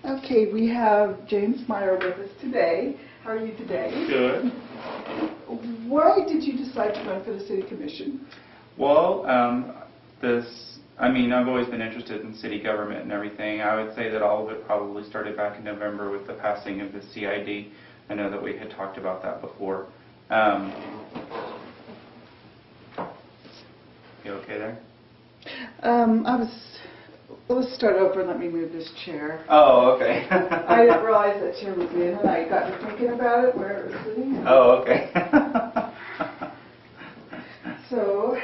Okay, we have James Meier with us today. How are you today? Good. Why did you decide to run for the City Commission? Well, I've always been interested in city government and everything. I would say that all of it probably started back in November with the passing of the CID. I know that we had talked about that before. You okay there? Let's start over and let me move this chair. Oh, okay. I didn't realize that chair was in, and I got to thinking about it, where it was sitting. Oh, okay. So,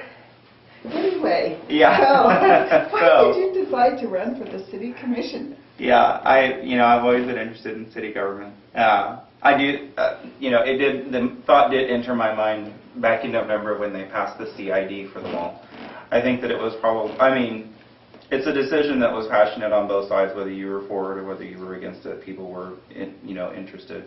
anyway. Yeah. Why did you decide to run for the City Commission? Yeah, I've always been interested in city government. The thought did enter my mind back in November when they passed the CID for the mall. I think that it was it's a decision that was passionate on both sides, whether you were for it or whether you were against it. People were, interested.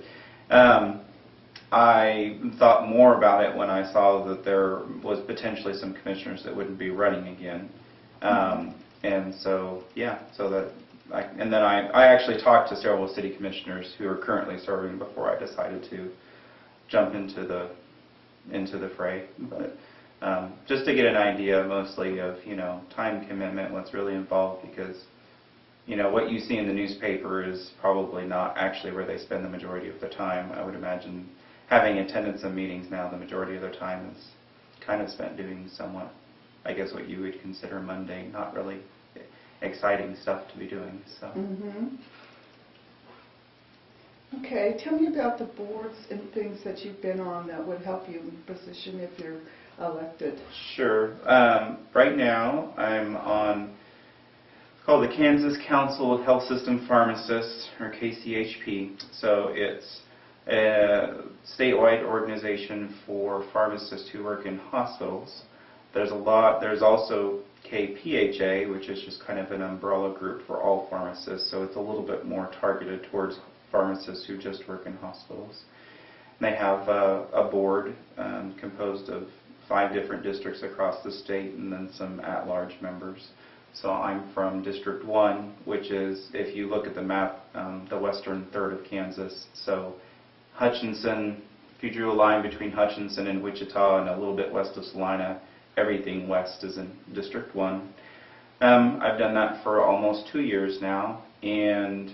I thought more about it when I saw that there was potentially some commissioners that wouldn't be running again. And then I actually talked to several city commissioners who are currently serving before I decided to jump into the fray. But just to get an idea mostly of, time commitment, what's really involved, because, what you see in the newspaper is probably not actually where they spend the majority of the time. I would imagine having attendance in meetings now, the majority of their time is kind of spent doing somewhat, I guess, what you would consider mundane, not really exciting stuff to be doing. So. Mm-hmm. Okay, tell me about the boards and things that you've been on that would help you in position if you're elected. Sure. Right now, I'm on called the Kansas Council of Health System Pharmacists, or KCHP. So it's a statewide organization for pharmacists who work in hospitals. There's also KPHA, which is just kind of an umbrella group for all pharmacists. So it's a little bit more targeted towards pharmacists who just work in hospitals. And they have a board composed of 5 different districts across the state, and then some at-large members. So I'm from District 1, which is, if you look at the map, the western third of Kansas. So Hutchinson, if you drew a line between Hutchinson and Wichita and a little bit west of Salina, everything west is in District 1. I've done that for almost 2 years now, and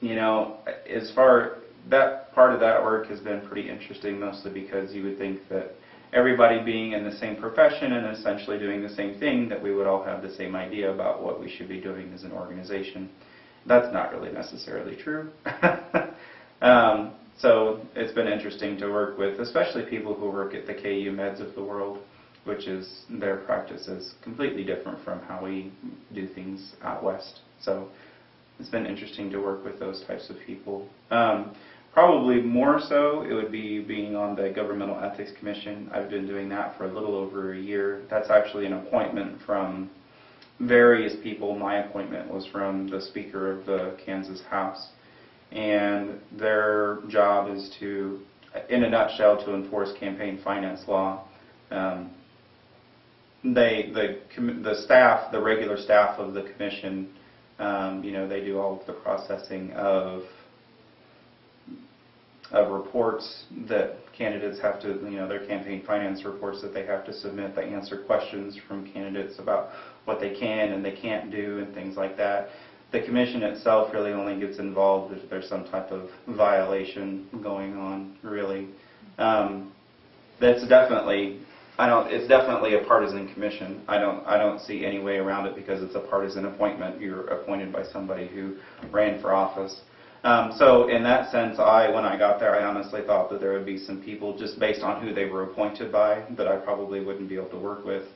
as far that part of that work has been pretty interesting, mostly because you would think that everybody being in the same profession and essentially doing the same thing, that we would all have the same idea about what we should be doing as an organization. That's not really necessarily true. So it's been interesting to work with, especially people who work at the KU Meds of the world, which is their practice is completely different from how we do things out west. So it's been interesting to work with those types of people. Probably more so, it would be being on the Governmental Ethics Commission. I've been doing that for a little over a year. That's actually an appointment from various people. My appointment was from the Speaker of the Kansas House. And their job is to, in a nutshell, to enforce campaign finance law. The staff, the regular staff of the commission, they do all of the processing of reports that candidates have to, their campaign finance reports that they have to submit. They answer questions from candidates about what they can and they can't do and things like that. The commission itself really only gets involved if there's some type of violation going on, really. It's definitely a partisan commission. I don't see any way around it because it's a partisan appointment. You're appointed by somebody who ran for office. So in that sense, when I got there, I honestly thought that there would be some people, just based on who they were appointed by, that I probably wouldn't be able to work with.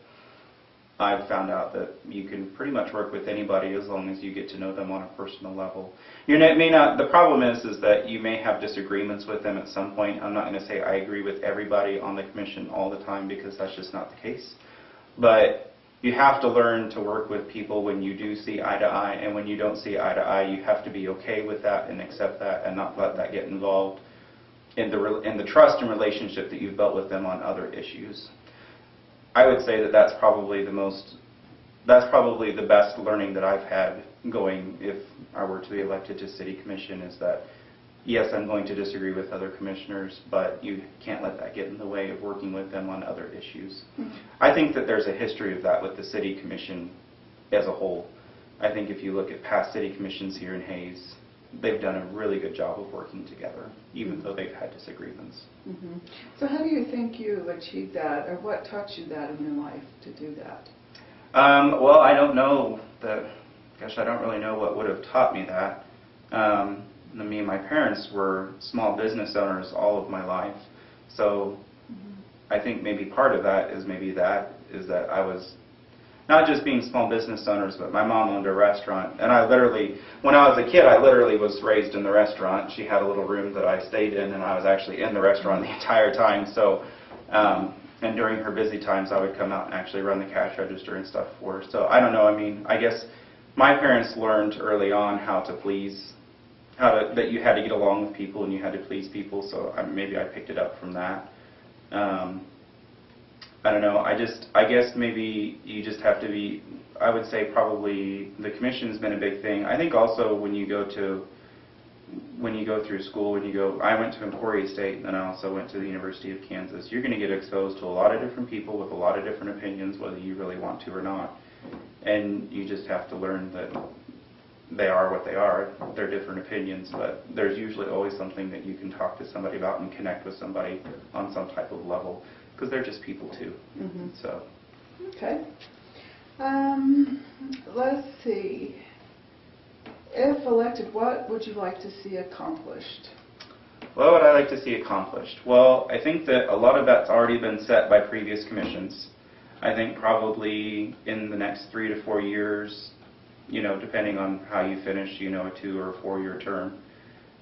I've found out that you can pretty much work with anybody as long as you get to know them on a personal level. The problem is that you may have disagreements with them at some point. I'm not going to say I agree with everybody on the commission all the time, because that's just not the case. But you have to learn to work with people when you do see eye to eye, and when you don't see eye to eye, you have to be okay with that and accept that and not let that get involved in the trust and relationship that you've built with them on other issues. I would say that that's probably the most that's probably the best learning that I've had going, if I were to be elected to City Commission, is that yes, I'm going to disagree with other commissioners, but you can't let that get in the way of working with them on other issues. I think that there's a history of that with the City Commission as a whole. I think if you look at past City Commissions here in Hayes, they've done a really good job of working together, even though they've had disagreements. So how do you think you achieved that, or what taught you that in your life to do that? Well, I don't know that, gosh, I don't really know what would have taught me that. Me and my parents were small business owners all of my life, so I think maybe part of that is that I was not just being small business owners, but my mom owned a restaurant, and I literally, when I was a kid, I literally was raised in the restaurant. She had a little room that I stayed in, and I was actually in the restaurant the entire time. So, and during her busy times, I would come out and actually run the cash register and stuff for her. So I don't know. I mean, I guess my parents learned early on how to please, that you had to get along with people and you had to please people. So maybe I picked it up from that. I don't know. I guess maybe you just have to be, I would say probably the commission's been a big thing. I think also when you go through school, I went to Emporia State and then I also went to the University of Kansas. You're going to get exposed to a lot of different people with a lot of different opinions, whether you really want to or not. And you just have to learn that they are what they are. They're different opinions, but there's usually always something that you can talk to somebody about and connect with somebody on some type of level, because they're just people too. So. Okay. Let's see. If elected, what would you like to see accomplished? What would I like to see accomplished? Well, I think that a lot of that's already been set by previous commissions. I think probably in the next 3 to 4 years, depending on how you finish, a 2 or 4 year term.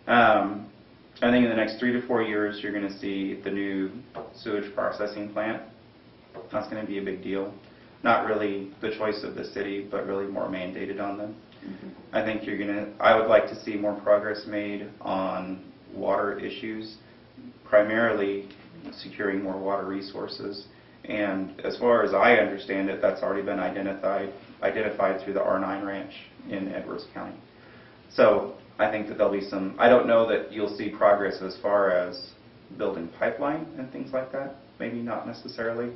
I think in the next 3 to 4 years, you're going to see the new sewage processing plant. That's going to be a big deal. Not really the choice of the city, but really more mandated on them. I think I would like to see more progress made on water issues, primarily securing more water resources. And as far as I understand it, that's already been identified through the R9 ranch in Edwards County. So I think that there'll be I don't know that you'll see progress as far as building pipeline and things like that, maybe not necessarily,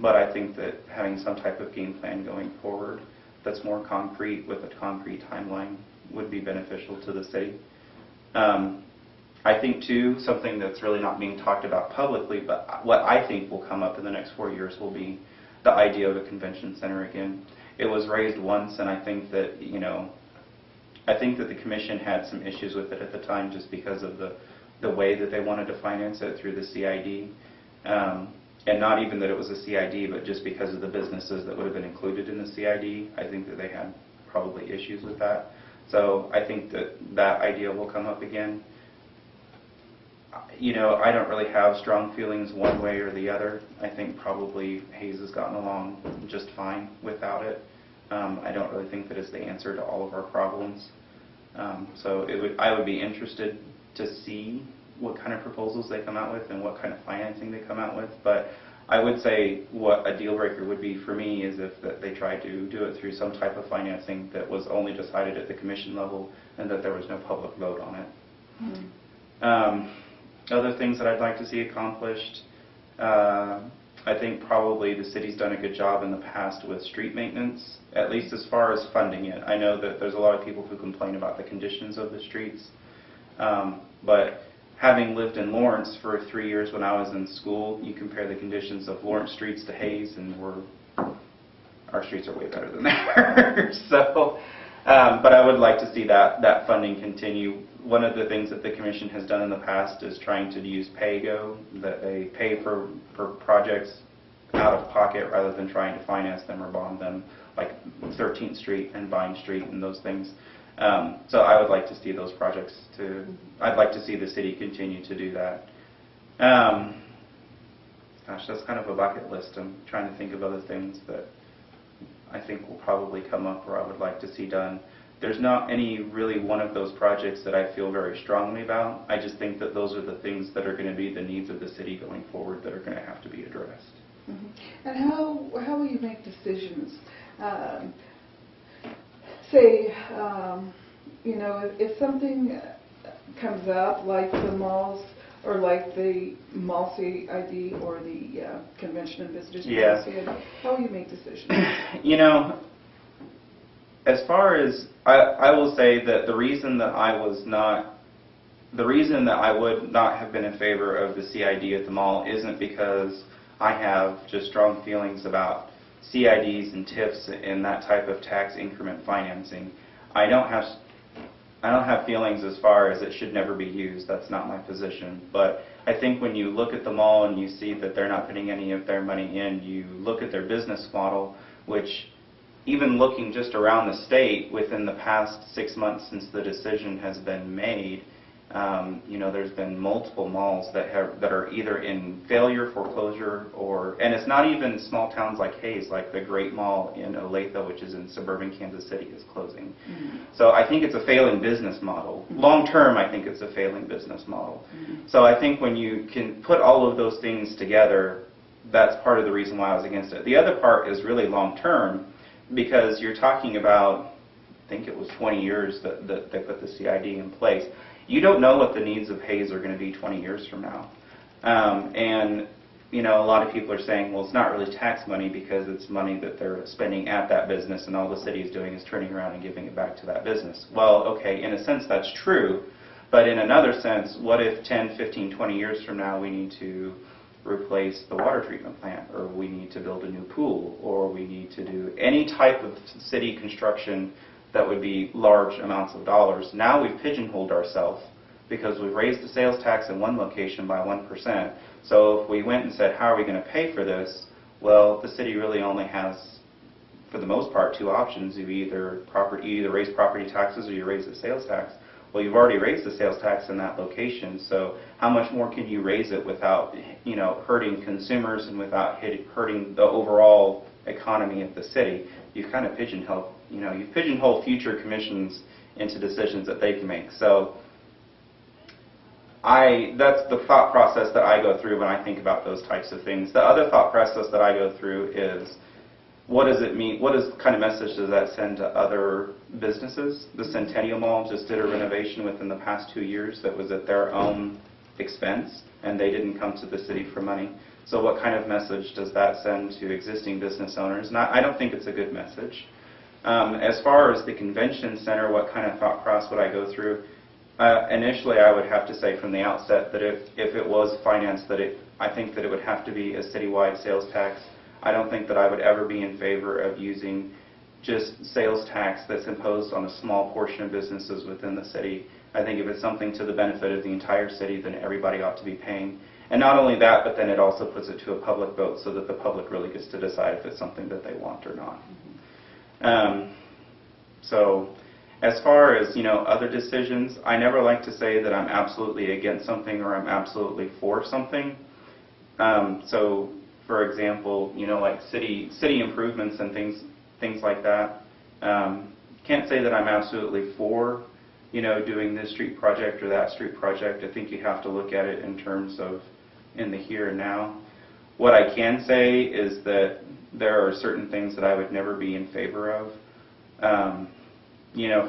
but I think that having some type of game plan going forward that's more concrete with a concrete timeline would be beneficial to the city. I think too, something that's really not being talked about publicly, but what I think will come up in the next 4 years will be the idea of a convention center again. It was raised once, and I think that, the commission had some issues with it at the time just because of the way that they wanted to finance it through the CID. And not even that it was a CID, but just because of the businesses that would have been included in the CID. I think that they had probably issues with that. So I think that idea will come up again. I don't really have strong feelings one way or the other. I think probably Hayes has gotten along just fine without it. I don't really think that it's the answer to all of our problems. So I would be interested to see what kind of proposals they come out with and what kind of financing they come out with. But I would say what a deal breaker would be for me is if they tried to do it through some type of financing that was only decided at the commission level and that there was no public vote on it. Other things that I'd like to see accomplished, I think probably the city's done a good job in the past with street maintenance, at least as far as funding it. I know that there's a lot of people who complain about the conditions of the streets, but having lived in Lawrence for 3 years when I was in school, you compare the conditions of Lawrence streets to Hayes, and our streets are way better than theirs. So, but I would like to see that funding continue. One of the things that the commission has done in the past is trying to use pay-go, that they pay for projects out of pocket rather than trying to finance them or bond them, like 13th Street and Vine Street and those things. So I would like to see those projects I'd like to see the city continue to do that. Gosh, that's kind of a bucket list. I'm trying to think of other things that I think will probably come up or I would like to see done. There's not any really one of those projects that I feel very strongly about. I just think that those are the things that are going to be the needs of the city going forward that are going to have to be addressed. And how will you make decisions? say, if something comes up like the malls or like the mall CID or the convention and visitation CID, how will you make decisions? As far as I will say that the reason that I would not have been in favor of the CID at the mall isn't because I have just strong feelings about CIDs and TIFs and that type of tax increment financing. I don't have feelings as far as it should never be used. That's not my position. But I think when you look at the mall and you see that they're not putting any of their money in, you look at their business model, which even looking just around the state within the past 6 months since the decision has been made, there's been multiple malls that are either in failure, foreclosure, and it's not even small towns like Hayes, like the Great Mall in Olathe, which is in suburban Kansas City, is closing. Mm-hmm. So I think it's a failing business model. Mm-hmm. Long term, I think it's a failing business model. Mm-hmm. So I think when you can put all of those things together, that's part of the reason why I was against it. The other part is really long term, because you're talking about, I think it was 20 years that they put the CID in place. You don't know what the needs of Hayes are going to be 20 years from now. A lot of people are saying, well, it's not really tax money because it's money that they're spending at that business and all the city is doing is turning around and giving it back to that business. Well, okay, in a sense that's true, but in another sense, what if 10, 15, 20 years from now we need to replace the water treatment plant, or we need to build a new pool, or we need to do any type of city construction that would be large amounts of dollars. Now we've pigeonholed ourselves because we've raised the sales tax in one location by 1%. So if we went and said, how are we going to pay for this? Well, the city really only has, for the most part, two options. You either raise property taxes or you raise the sales tax. Well, you've already raised the sales tax in that location, so how much more can you raise it without, hurting consumers and without hurting the overall economy of the city? You've kind of pigeonholed future commissions into decisions that they can make. So that's the thought process that I go through when I think about those types of things. The other thought process that I go through is, what does it mean? What kind of message does that send to other businesses? The Centennial Mall just did a renovation within the past 2 years that was at their own expense, and they didn't come to the city for money. So what kind of message does that send to existing business owners? And I don't think it's a good message. As far as the convention center, what kind of thought process would I go through? Initially, I would have to say from the outset that if it was financed, I think that it would have to be a citywide sales tax. I don't think that I would ever be in favor of using just sales tax that's imposed on a small portion of businesses within the city. I think if it's something to the benefit of the entire city, then everybody ought to be paying. And not only that, but then it also puts it to a public vote so that the public really gets to decide if it's something that they want or not. So as far as other decisions, I never like to say that I'm absolutely against something or I'm absolutely for something. So for example, like city improvements and things like that. Can't say that I'm absolutely for doing this street project or that street project. I think you have to look at it in terms of in the here and now. What I can say is that there are certain things that I would never be in favor of.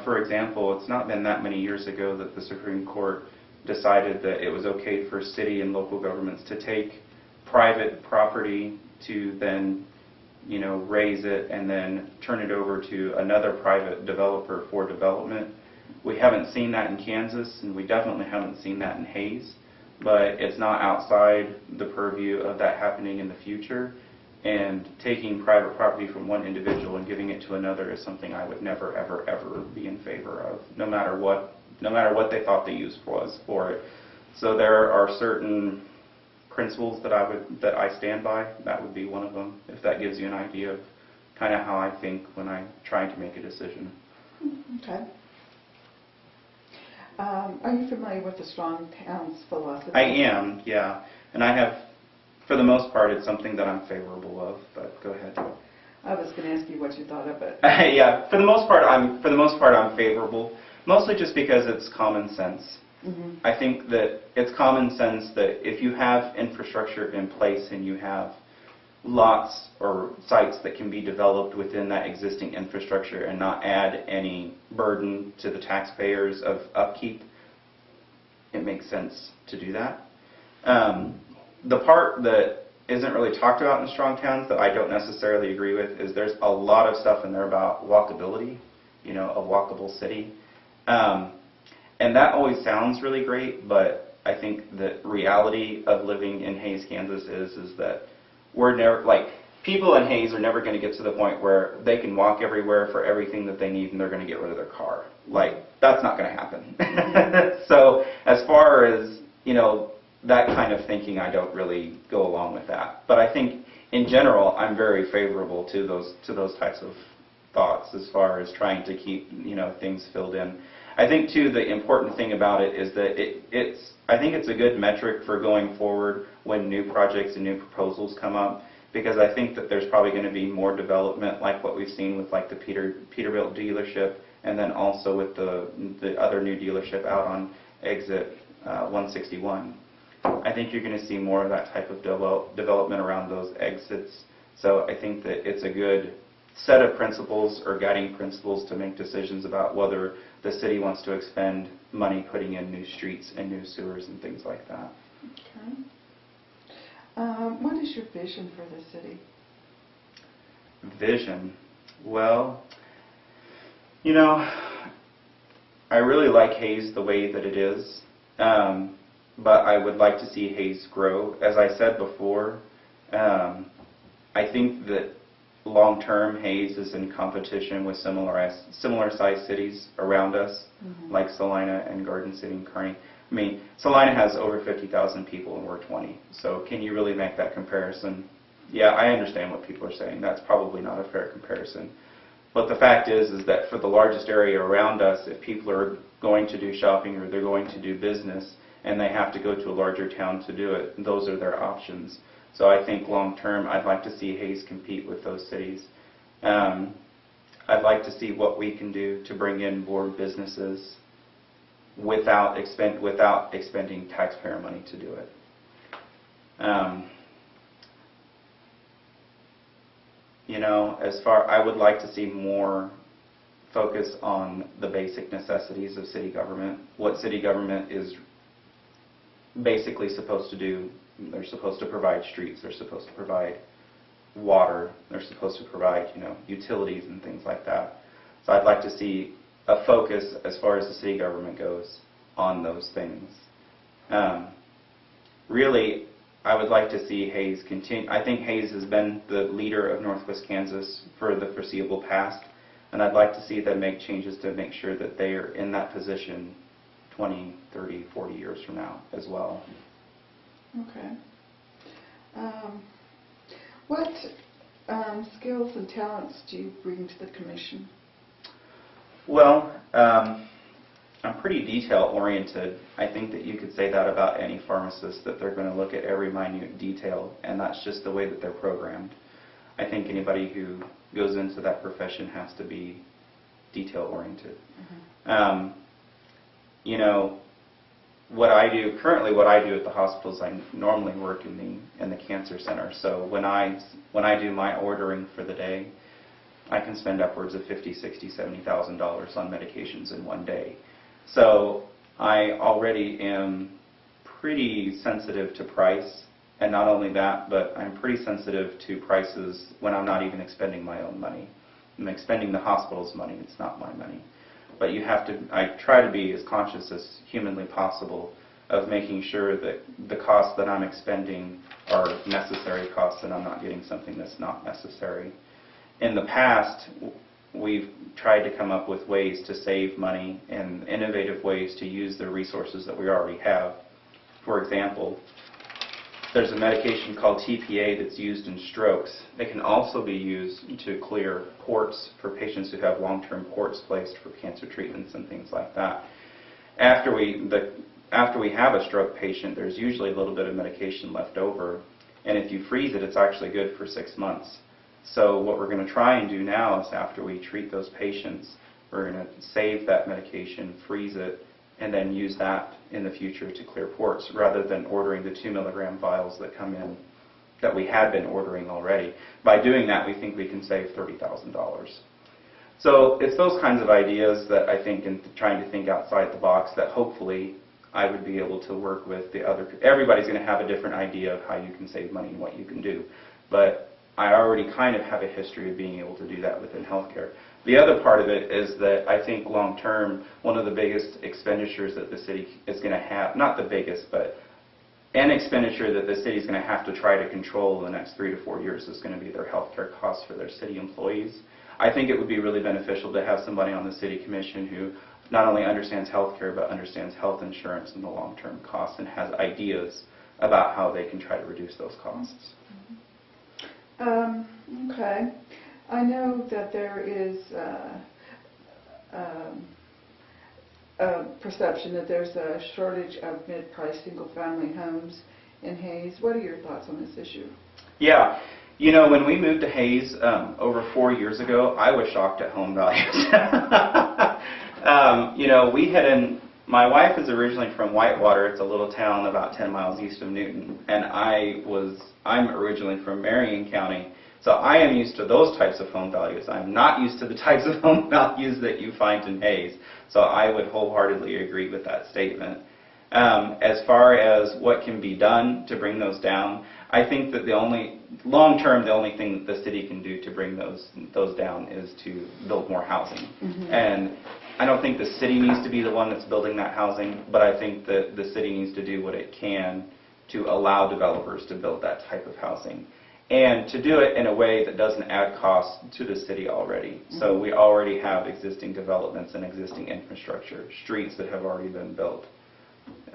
For example, it's not been that many years ago that the Supreme Court decided that it was okay for city and local governments to take private property to then, raise it and then turn it over to another private developer for development. We haven't seen that in Kansas, and we definitely haven't seen that in Hayes, but it's not outside the purview of that happening in the future. And taking private property from one individual and giving it to another is something I would never, ever, ever be in favor of, no matter what they thought the use was for it. So there are certain principles that I stand by. That would be one of them, if that gives you an idea of kind of how I think when I'm trying to make a decision. Okay. Are you familiar with the Strong Towns philosophy? I am, yeah. And I have, for the most part, it's something that I'm favorable of, but go ahead. I was going to ask you what you thought of it. Yeah, for the most part, I'm favorable, mostly just because it's common sense. Mm-hmm. I think that it's common sense that if you have infrastructure in place and you have lots or sites that can be developed within that existing infrastructure and not add any burden to the taxpayers of upkeep, it makes sense to do that. The part that isn't really talked about in strong towns that I don't necessarily agree with is there's a lot of stuff in there about walkability, a walkable city. And that always sounds really great, but I think the reality of living in Hays, Kansas is that we're never, people in Hays are never going to get to the point where they can walk everywhere for everything that they need and they're going to get rid of their car. That's not going to happen. So as far as, that kind of thinking, I don't really go along with that. But I think in general, I'm very favorable to those types of thoughts as far as trying to keep, things filled in. I think too the important thing about it is that I think it's a good metric for going forward when new projects and new proposals come up, because I think that there's probably going to be more development like what we've seen with the Peterbilt dealership, and then also with the other new dealership out on exit 161. I think you're going to see more of that type of development around those exits. So I think that it's a good set of principles or guiding principles to make decisions about whether the city wants to expend money putting in new streets and new sewers and things like that. Okay. What is your vision for the city? Vision? Well, I really like Hays the way that it is, but I would like to see Hays grow. As I said before, I think that long-term Hays is in competition with similar-sized cities around us, like Salina and Garden City and Kearney. I mean, Salina has over 50,000 people and we're 20. So can you really make that comparison? Yeah, I understand what people are saying. That's probably not a fair comparison. But the fact is that for the largest area around us, if people are going to do shopping or they're going to do business and they have to go to a larger town to do it, those are their options. So I think long-term, I'd like to see Hays compete with those cities. I'd like to see what we can do to bring in more businesses without expending taxpayer money to do it. I would like to see more focus on the basic necessities of city government. What city government is basically supposed to do. They're supposed to provide streets, they're supposed to provide water, they're supposed to provide, utilities and things like that. So I'd like to see a focus as far as the city government goes on those things. Really, I would like to see Hays continue. I think Hays has been the leader of Northwest Kansas for the foreseeable past, and I'd like to see them make changes to make sure that they are in that position 20, 30, 40 years from now as well. Okay. What skills and talents do you bring to the commission? Well, I'm pretty detail-oriented. I think that you could say that about any pharmacist, that they're going to look at every minute detail, and that's just the way that they're programmed. I think anybody who goes into that profession has to be detail-oriented. What I do at the hospital is I normally work in the cancer center. So when I do my ordering for the day, I can spend upwards of $50,000, $60,000, $70,000 on medications in one day. So I already am pretty sensitive to price, and not only that, but I'm pretty sensitive to prices when I'm not even expending my own money. I'm expending the hospital's money, it's not my money. But I try to be as conscious as humanly possible of making sure that the costs that I'm expending are necessary costs and I'm not getting something that's not necessary. In the past, we've tried to come up with ways to save money and innovative ways to use the resources that we already have. For example, there's a medication called TPA that's used in strokes. It can also be used to clear ports for patients who have long-term ports placed for cancer treatments and things like that. After we have a stroke patient, there's usually a little bit of medication left over, and if you freeze it, it's actually good for 6 months. So what we're going to try and do now is after we treat those patients, we're going to save that medication, freeze it, and then use that in the future to clear ports rather than ordering the 2 milligram vials that come in that we had been ordering already. By doing that, we think we can save $30,000. So it's those kinds of ideas that I think, in trying to think outside the box, that hopefully I would be able to work with the other. Everybody's going to have a different idea of how you can save money and what you can do. But I already kind of have a history of being able to do that within healthcare. The other part of it is that I think long term, one of the biggest expenditures that the city is going to have, not the biggest, but an expenditure that the city is going to have to try to control in the next 3 to 4 years is going to be their healthcare costs for their city employees. I think it would be really beneficial to have somebody on the city commission who not only understands healthcare but understands health insurance and the long-term costs and has ideas about how they can try to reduce those costs. Okay. I know that there is a perception that there's a shortage of mid-price single-family homes in Hayes. What are your thoughts on this issue? Yeah. You know, when we moved to Hayes over 4 years ago, I was shocked at home values. You know, my wife is originally from Whitewater. It's a little town about 10 miles east of Newton, and I'm originally from Marion County. So I am used to those types of home values. I'm not used to the types of home values that you find in Hayes. So I would wholeheartedly agree with that statement. As far as what can be done to bring those down, I think that long term, the only thing that the city can do to bring those down is to build more housing. Mm-hmm. And I don't think the city needs to be the one that's building that housing, but I think that the city needs to do what it can to allow developers to build that type of housing. And to do it in a way that doesn't add cost to the city already. Mm-hmm. So we already have existing developments and existing infrastructure, streets that have already been built.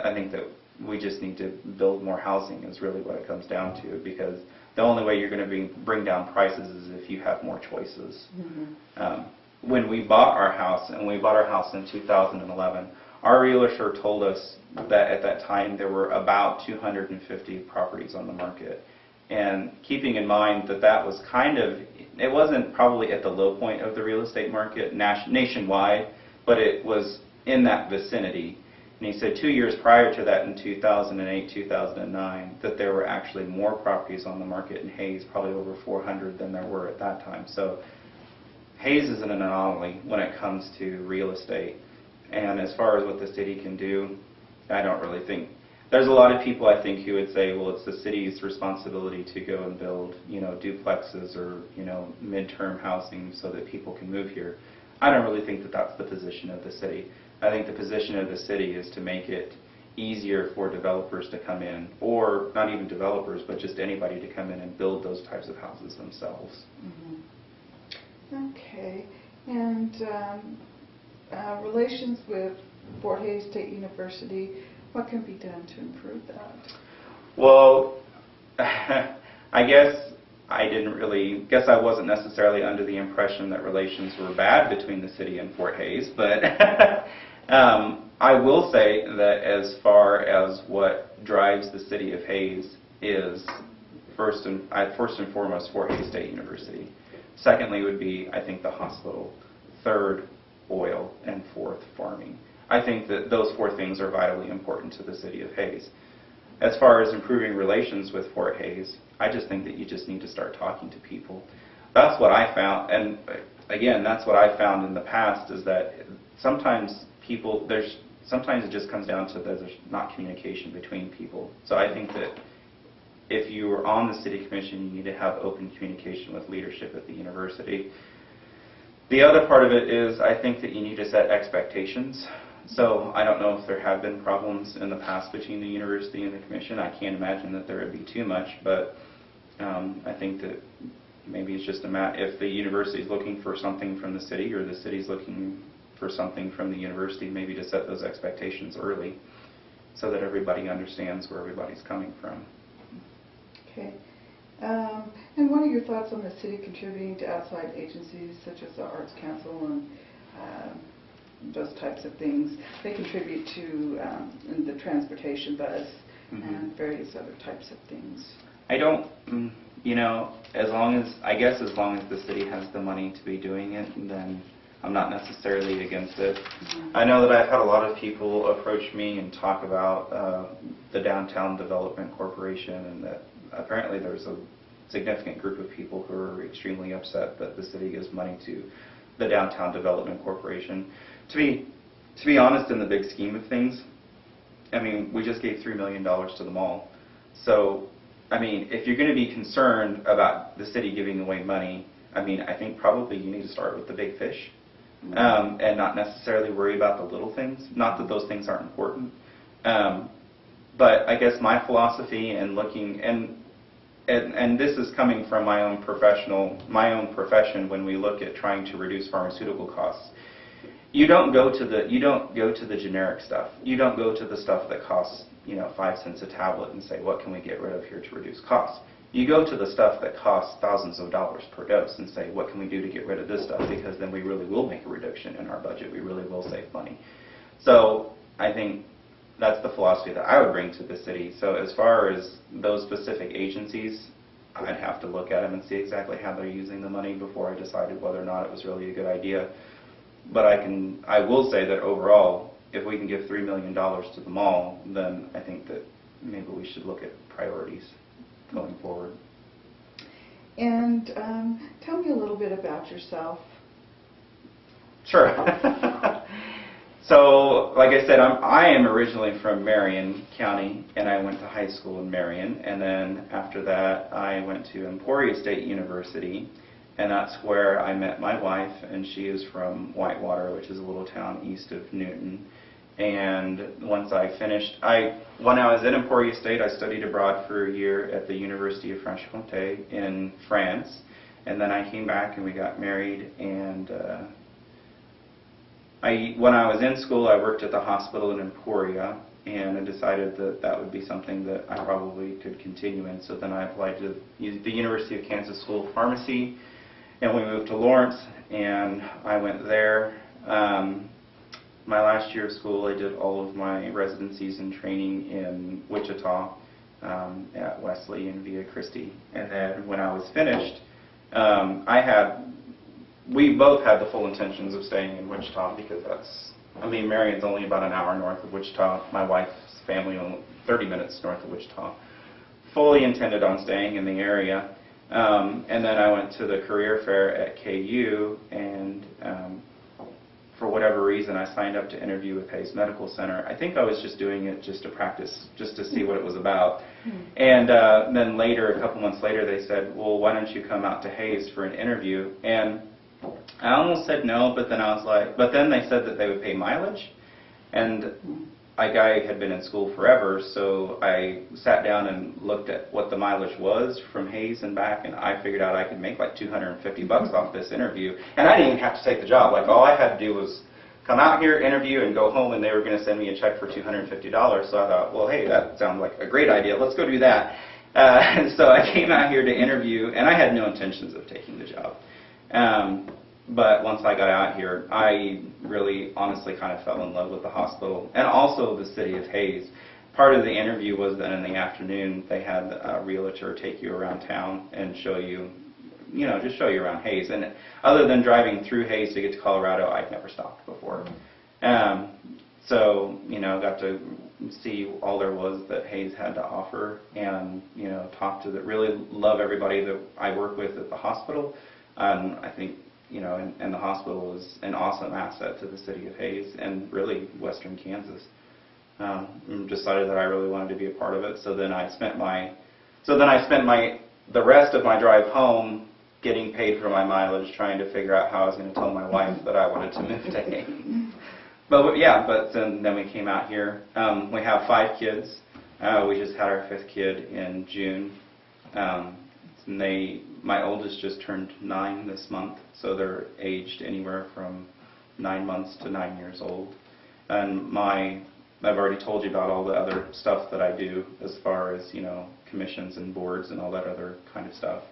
I think that we just need to build more housing is really what it comes down to, because the only way you're going to bring down prices is if you have more choices. Mm-hmm. When we bought our house, and we bought our house in 2011, our realtor told us that at that time there were about 250 properties on the market. And keeping in mind that that was it wasn't probably at the low point of the real estate market nationwide, but it was in that vicinity. And he said 2 years prior to that, in 2008, 2009, that there were actually more properties on the market in Hayes, probably over 400 than there were at that time. So Hayes is an anomaly when it comes to real estate. And as far as what the city can do, I don't really think. There's a lot of people, I think, who would say, well, it's the city's responsibility to go and build, duplexes or, midterm housing so that people can move here. I don't really think that that's the position of the city. I think the position of the city is to make it easier for developers to come in, or not even developers, but just anybody to come in and build those types of houses themselves. Mm-hmm. Okay. And relations with Fort Hays State University, what can be done to improve that? Well, I guess I wasn't necessarily under the impression that relations were bad between the city and Fort Hays, but I will say that as far as what drives the city of Hays is first and foremost Fort Hays State University. Secondly would be, I think, the hospital. Third, oil. And fourth, farming. I think that those four things are vitally important to the city of Hays. As far as improving relations with Fort Hays, I just think that you just need to start talking to people. That's what I found, and again, that's what I found in the past, is that sometimes it just comes down to that there's not communication between people. So I think that if you are on the city commission, you need to have open communication with leadership at the university. The other part of it is, I think that you need to set expectations. So I don't know if there have been problems in the past between the university and the commission. I can't imagine that there would be too much, but I think that maybe it's just if the university is looking for something from the city, or the city is looking for something from the university, maybe to set those expectations early so that everybody understands where everybody's coming from. Okay. And what are your thoughts on the city contributing to outside agencies such as the Arts Council and those types of things? They contribute to the transportation buzz and various other types of things. I don't, as long as the city has the money to be doing it, then I'm not necessarily against it. Mm-hmm. I know that I've had a lot of people approach me and talk about the Downtown Development Corporation, and that apparently there's a significant group of people who are extremely upset that the city gives money to the Downtown Development Corporation. To be honest, in the big scheme of things, I mean, we just gave $3 million to the mall. So, I mean, if you're going to be concerned about the city giving away money, I mean, I think probably you need to start with the big fish, and not necessarily worry about the little things. Not that those things aren't important, but I guess my philosophy in looking, and this is coming from my own profession when we look at trying to reduce pharmaceutical costs. You don't go to the generic stuff. You don't go to the stuff that costs 5 cents a tablet and say, what can we get rid of here to reduce costs? You go to the stuff that costs thousands of dollars per dose and say, what can we do to get rid of this stuff? Because then we really will make a reduction in our budget. We really will save money. So I think that's the philosophy that I would bring to the city. So as far as those specific agencies, I'd have to look at them and see exactly how they're using the money before I decided whether or not it was really a good idea. But I will say that overall, if we can give $3 million to the mall, then I think that maybe we should look at priorities going forward. And tell me a little bit about yourself. Sure. So, like I said, I am originally from Marion County, and I went to high school in Marion. And then after that, I went to Emporia State University, and that's where I met my wife, and she is from Whitewater, which is a little town east of Newton. And once I finished, when I was at Emporia State, I studied abroad for a year at the University of Franche-Comté in France. And then I came back and we got married, and when I was in school, I worked at the hospital in Emporia, and I decided that that would be something that I probably could continue in. So then I applied to the University of Kansas School of Pharmacy, and we moved to Lawrence, and I went there. My last year of school, I did all of my residencies and training in Wichita at Wesley and Via Christi. And then when I was finished, we both had the full intentions of staying in Wichita because Marion's only about an hour north of Wichita. My wife's family only 30 minutes north of Wichita. Fully intended on staying in the area. And then I went to the career fair at KU, and for whatever reason, I signed up to interview with Hayes Medical Center. I think I was just doing it just to practice, just to see what it was about. And then later, a couple months later, they said, well, why don't you come out to Hayes for an interview? And I almost said no, but then I was like, but then they said that they would pay mileage. And I had been in school forever, so I sat down and looked at what the mileage was from Hayes and back, and I figured out I could make like $250 off this interview. And I didn't even have to take the job. Like, all I had to do was come out here, interview, and go home, and they were going to send me a check for $250. So I thought, well, hey, that sounds like a great idea. Let's go do that. So I came out here to interview, and I had no intentions of taking the job. But once I got out here, I really honestly kind of fell in love with the hospital and also the city of Hayes. Part of the interview was that in the afternoon they had a realtor take you around town and show you, just show you around Hayes. And other than driving through Hayes to get to Colorado, I'd never stopped before. So, got to see all there was that Hayes had to offer, and, really love everybody that I work with at the hospital. I think, and the hospital is an awesome asset to the city of Hayes and really western Kansas. Decided that I really wanted to be a part of it. So then I spent the rest of my drive home getting paid for my mileage, trying to figure out how I was going to tell my wife that I wanted to move to Hayes. But then we came out here. We have 5 kids. We just had our 5th kid in June. My oldest just turned 9 this month, so they're aged anywhere from 9 months to 9 years old. And I've already told you about all the other stuff that I do as far as, commissions and boards and all that other kind of stuff.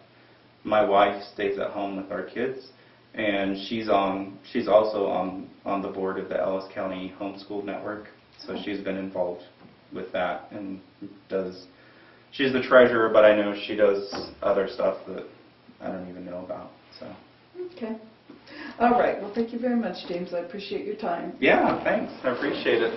My wife stays at home with our kids, and she's also on the board of the Ellis County Homeschool Network, so she's been involved with that and she's the treasurer, but I know she does other stuff that I don't even know about. So. Okay. All right. Well, thank you very much, James. I appreciate your time. Yeah, thanks. I appreciate it.